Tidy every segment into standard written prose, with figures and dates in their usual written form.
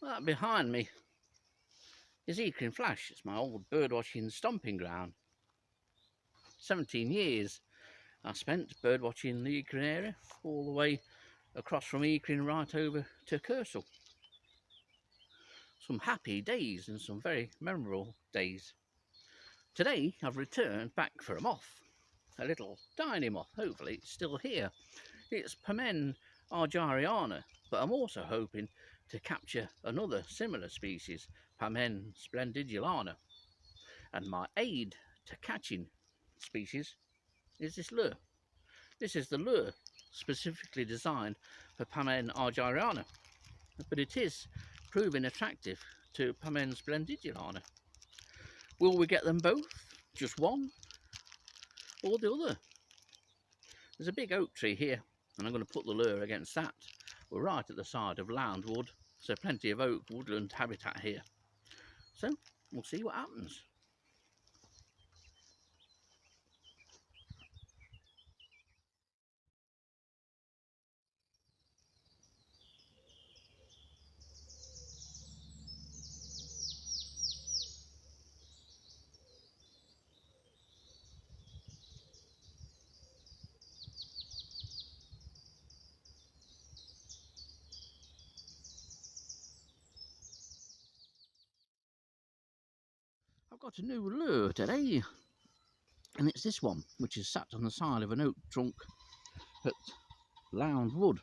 That behind me is Eakring Flash. It's my old birdwatching stomping ground. 17 years I spent birdwatching the Eakring area, all the way across from Eakring right over to Kersal. Some happy days and some very memorable days. Today I've returned back for a moth, a little tiny moth. Hopefully it's still here. It's Pammene argyrana, but I'm also hoping to capture another similar species, Pammene splendidulana. And my aid to catching species is this lure. This is the lure specifically designed for Pammene argyrana, but it is proving attractive to Pammene splendidulana. Will we get them both? Just one or the other? There's a big oak tree here, and I'm going to put the lure against that. We're right at the side of land wood, so plenty of oak woodland habitat here. So we'll see what happens. I've got a new lure today, and it's this one, which is sat on the side of an oak trunk at Lound Wood.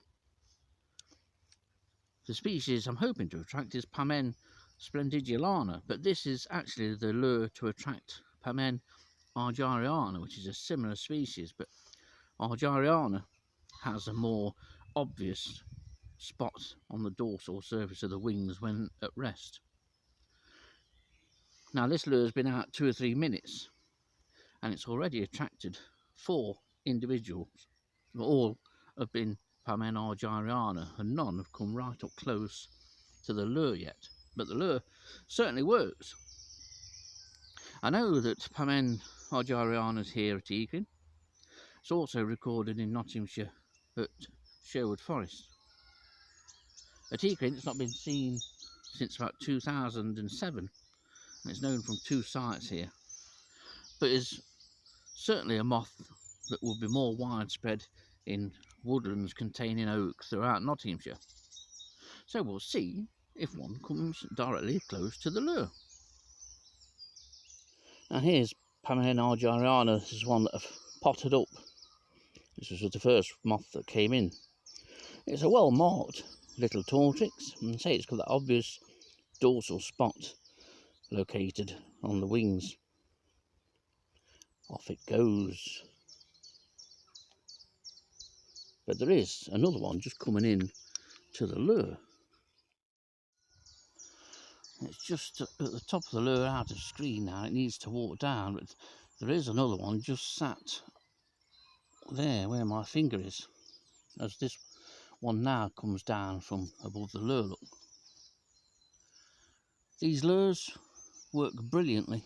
The species I'm hoping to attract is Pammene splendidulana, but this is actually the lure to attract Pammene argyrana, which is a similar species, but argyrana has a more obvious spot on the dorsal surface of the wings when at rest. Now this lure's been out 2 or 3 minutes and it's already attracted 4 individuals. All have been Pammene argyrana and none have come right up close to the lure yet, but the lure certainly works. I know that Pammene argyrana is here at Eakring. It's also recorded in Nottinghamshire at Sherwood Forest. At Eakring it's not been seen since about 2007 and it's known from 2 sites here, but is certainly a moth that will be more widespread in woodlands containing oak throughout Nottinghamshire. So we'll see if one comes directly close to the lure. Now here's Pammene argyrana. This is one that I've potted up. This was the first moth that came in. It's a well marked little tortrix, and say it's got that obvious dorsal spot located on the wings. Off it goes. But there is another one just coming in to the lure. It's just at the top of the lure out of screen now. It needs to walk down, but there is another one just sat there where my finger is, as this one now comes down from above the lure. Look. These lures work brilliantly.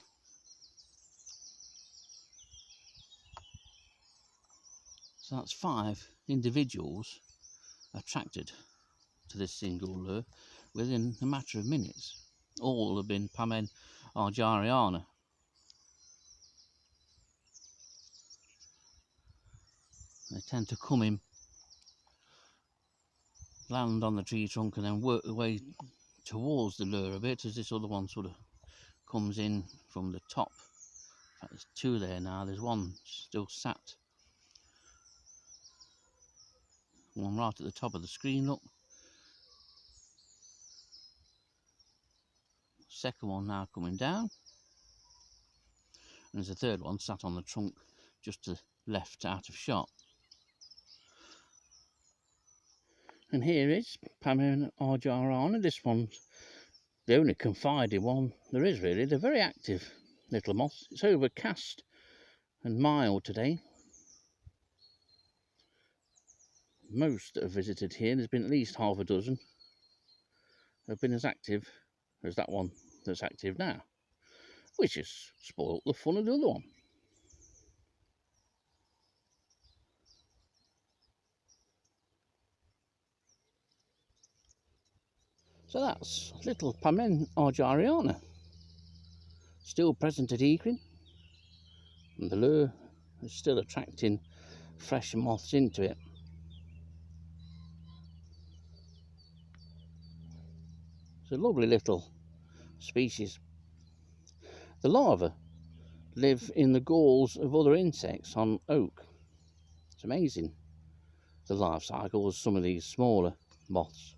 So that's 5 individuals attracted to this single lure within a matter of minutes. All have been Pammene argyrana. They tend to come in, land on the tree trunk and then work their way towards the lure a bit as this other one sort of comes in from the top. In fact, there's 2 there now. There's one still sat. One right at the top of the screen, look. Second one now coming down. And there's a third one sat on the trunk just to the left out of shot. And here is Pammene argyrana. This one's the only confided one there is really. They're very active little moths. It's overcast and mild today. Most that have visited here, there's been at least half a dozen, have been as active as that one that's active now, which has spoilt the fun of the other one. So that's little Pammene argyrana, still present at Eakring, and the lure is still attracting fresh moths into it. It's a lovely little species. The larvae live in the galls of other insects on oak. It's amazing, the life cycle of some of these smaller moths.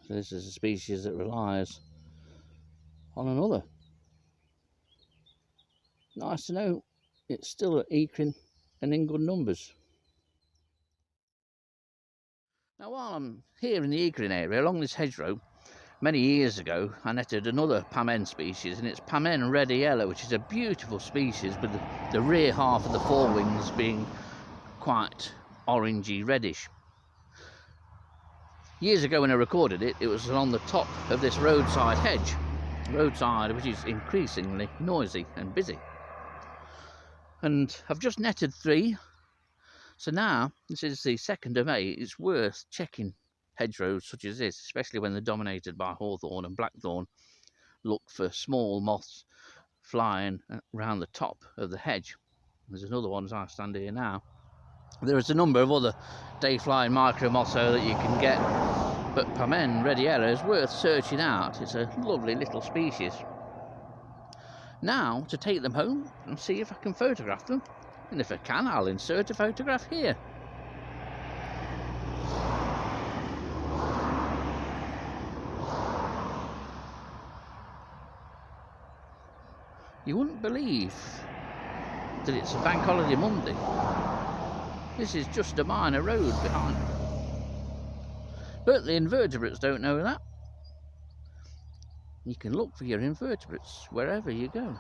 So this is a species that relies on another. Nice to know it's still at Eakring and in good numbers. Now, while I'm here in the Eakring area along this hedgerow, many years ago I netted another Pammene species, and it's Pammene red yellow, which is a beautiful species with the rear half of the forewings being quite orangey reddish. Years ago when I recorded it, it was on the top of this roadside hedge, which is increasingly noisy and busy. And I've just netted 3, so now this is the 2nd of May. It's worth checking hedgerows such as this, especially when they're dominated by hawthorn and blackthorn. Look for small moths flying around the top of the hedge. There's another one as I stand here now. There is a number of other day-flying micro moths that you can get, but Pammene red yellow is worth searching out. It's a lovely little species. Now to take them home and see if I can photograph them, and if I can, I'll insert a photograph here. You wouldn't believe that it's a bank holiday Monday. This is just a minor road behind. But the invertebrates don't know that. You can look for your invertebrates wherever you go.